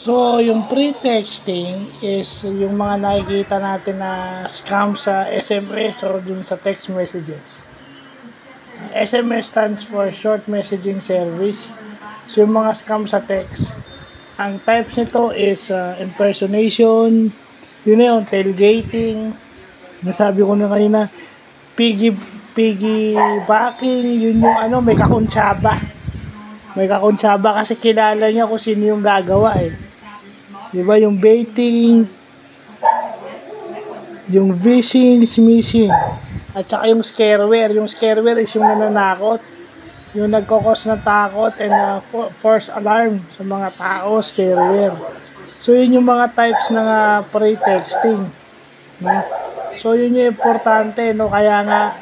So, yung pre-texting is yung mga nakikita natin na scam sa SMS or dun sa text messages. SMS stands for Short Messaging Service. So, yung mga scam sa text. Ang types nito is impersonation, yun na yung tailgating, nasabi ko na kanina, piggybacking, yun yung may kakuntsaba. May kakuntsaba kasi kilala niya kung sino yung gagawa eh. Diba yung baiting, yung phishing, smishing, at saka yung scareware. Yung scareware is yung nananakot, yung nagkakos ng takot and false alarm sa mga tao, scareware. So yun yung mga types ng pre-texting, no? So yun yung importante, no? Kaya nga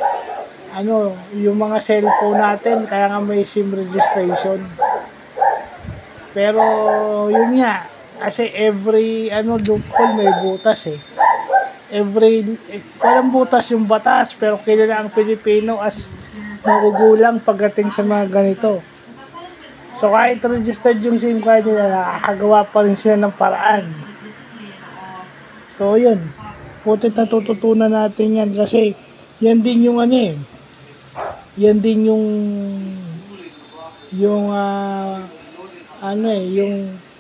yung mga cellphone natin, kaya nga may SIM registration. Pero yun nga, kasi every loophole may butas eh. Walang butas yung batas, pero kilala ang Pilipino as magugulang pagdating sa mga ganito. So kahit registered yung SIM card nila, nakakagawa pa rin sila ng paraan. So yun, putit natututunan natin yan kasi yan din yung yan din yung yung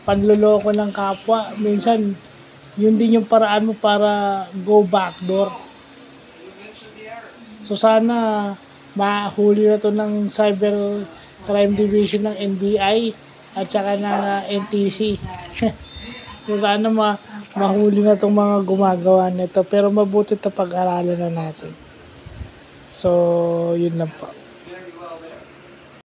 panloloko ng kapwa. Minsan yun din yung paraan mo para go backdoor. So sana mahuli na to ng Cyber Crime Division ng NBI at saka ng NTC. So sana mahuli na tong mga gumagawa nito, pero mabuti na pag-aralan na natin. So yun lang po.